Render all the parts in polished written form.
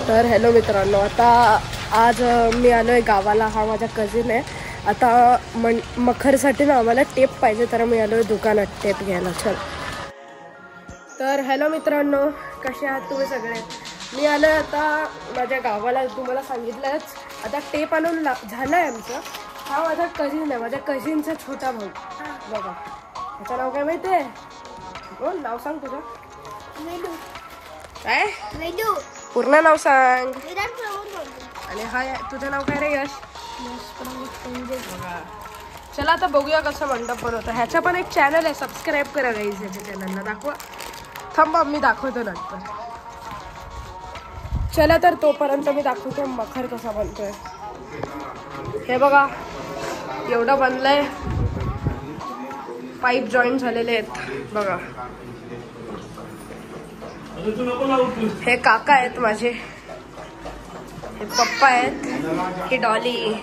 तर हॅलो मित्रांनो, आता आज मी आलो आहे गावाला. हा माझा कझिन आहे. आता मखरसाठी ना आम्हाला टेप पाहिजे, तर मी आलो आहे दुकानात टेप घ्यायला. चल. तर हॅलो मित्रांनो, कसे आहात तुम्ही सगळे? मी आलो आहे आता माझ्या गावाला. तुम्हाला सांगितलंच, आता टेप आणून झालं आहे आमचं. हा माझा कझिन आहे, माझ्या कझिनचा छोटा भाऊ. बघा, त्याचं नाव काय माहिती आहे? बोल, नाव सांग तुझं. काय पूर्ण नाव सांग. आणि हाय, तुझं नाव काय रे? यश. चला आता बघूया कसं मंडप बनवतं. ह्याचा पण एक चॅनल आहे, सबस्क्राईब करा गाईज. ह्याच्या चॅनलला दाखवा. थांबा, मी दाखवतो नंतर. चला तर तोपर्यंत मी दाखवतो मखर कसा बनतोय. हे बघा, एवढं बनलंय. पाईप जॉईन झालेले आहेत बघा. हे काका आहेत माझे, हे पप्पा आहेत, ही डॉली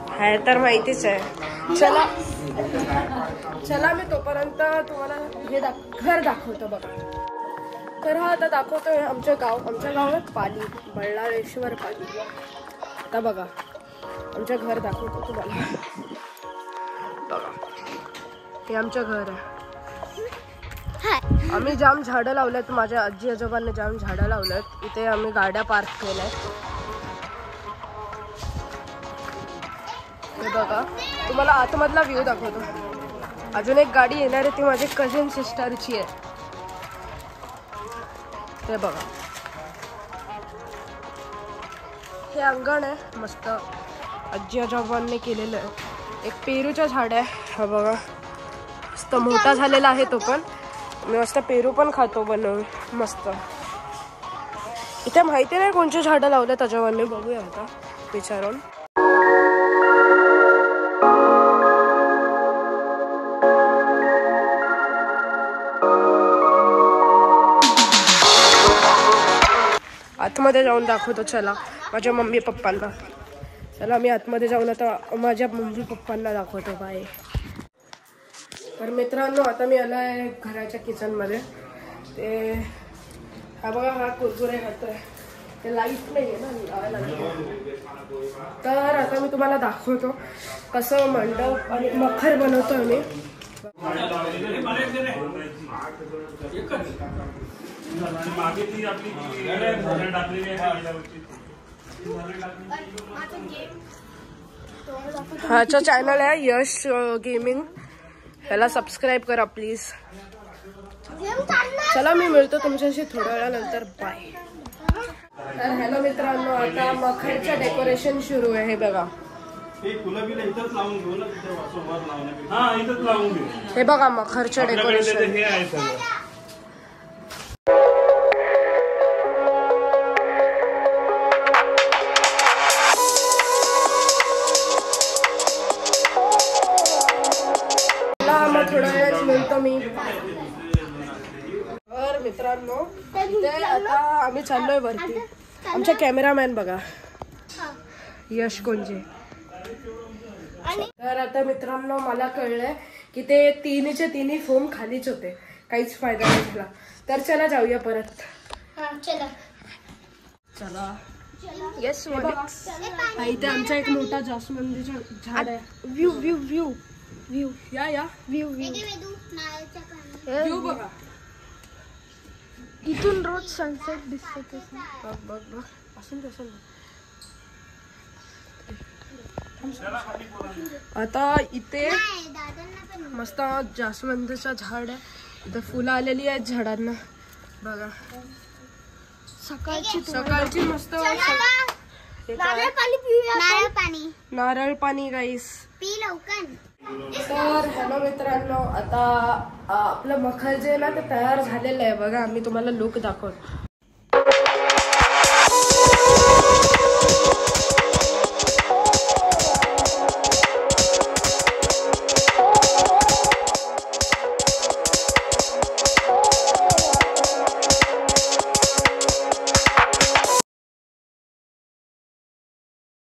आहे तर माहितीच आहे. चला चला, मी तोपर्यंत तुम्हाला हे घर दाखवतो बघा. तर हा आता दाखवतोय आमचं गाव. आमच्या गावात पाली, बल्लाळेश्वर पाली. आता बघा, आमचं घर दाखवतो तुम्हाला. बघा, हे आमचं घर आहे. आम्ही जाम झाडं लावलेत. माझ्या आजी आजोबांनी जाम झाडं लावलेत. इथे आम्ही गाड्या पार्क केल्या. हे बघा, तुम्हाला आतमधला व्ह्यू दाखवतो. अजून एक गाडी येणार आहे, ती माझी कझिन सिस्टरची आहे. ते बघा, हे अंगण आहे मस्त, आजी आजोबांनी केलेलं आहे. एक पेरूचं झाड आहे. हा बघा, मस्त मोठा झालेला आहे तो पण. मी मस्त पेरू पण खातो बनवून मस्त. इथे माहिती नाही कोणची झाडं लावले त्याच्यावर, बघूया आता विचारून. आतमध्ये जाऊन दाखवतो. चला, माझ्या मम्मी पप्पांना. चला, मी आतमध्ये जाऊन आता माझ्या मम्मी पप्पांना दाखवतो. बाय. तर मित्रांनो, आता मी आलो आहे घराच्या किचनमध्ये. ते हा बघा, हा कुरकुरे खातोय. ते लाईट नाही आहे ना, लावायला लागते. तर आता मी तुम्हाला दाखवतो कसं मंडप आणि मखर बनवतो आम्ही. ह्याचं चॅनल आहे यश गेमिंग, ह्याला सबस्क्राईब करा प्लीज. चला, मी मिळतो तुमच्याशी थोड्या वेळानंतर. बाय. तर हॅलो मित्रांनो, आता मखरचं डेकोरेशन सुरू आहे. हे बघा, हे बघा मखरचं डेकोरेशन. थोडा वेळ मिळतो मी. तर मित्रांनो, आता आम्ही चाललोय वरती. आमचा कॅमेरामॅन बघा, यश कोणचे. तर आता मित्रांनो, मला कळलंय की ते तिन्हीचे तिन्ही फोम खालीच होते, काहीच फायदा नाही झाला. तर चला जाऊया परत. चला. येस, इथे आमचा एक मोठा जास्वंदीचा झाड आहे. व्ह्यू व्ह्यू व्ह्यू व्ह्यू या व्ह्यू व्ह्यू बघा. इथून रोज सनसेट दिसतो. बघ बघ बघ, असून कसं. आता इथे मस्त जास्वंदीचं झाड आहे. इथे फुलं आलेली आहेत झाडांना बघा. सकाळची मस्त नारळ पाणी गाईस. तर हॅलो मित्रांनो, आता आपलं मखर जे ना ते तयार झालेलं आहे बघा. आम्ही तुम्हाला लुक दाखवतो.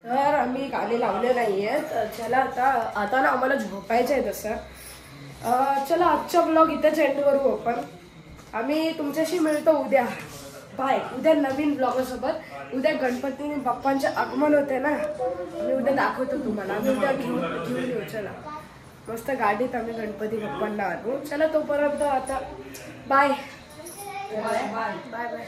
तर आम्ही गाणे लावले नाहीये. तर चला, आता ना आम्हाला झोपायचं आहे तसं. चला, आजचा ब्लॉग इथेच एंड करू आपण. आम्ही तुमच्याशी मिळतो उद्या. बाय. उद्या नवीन ब्लॉगसोबत. उद्या गणपती बाप्पांचे आगमन होते ना, मी उद्या दाखवतो तुम्हाला. आम्ही उद्या घेऊन येऊ. चला मस्त गाडीत आम्ही गणपती बाप्पांना आणू. चला तोपर्यंत आता बाय बाय बाय बाय.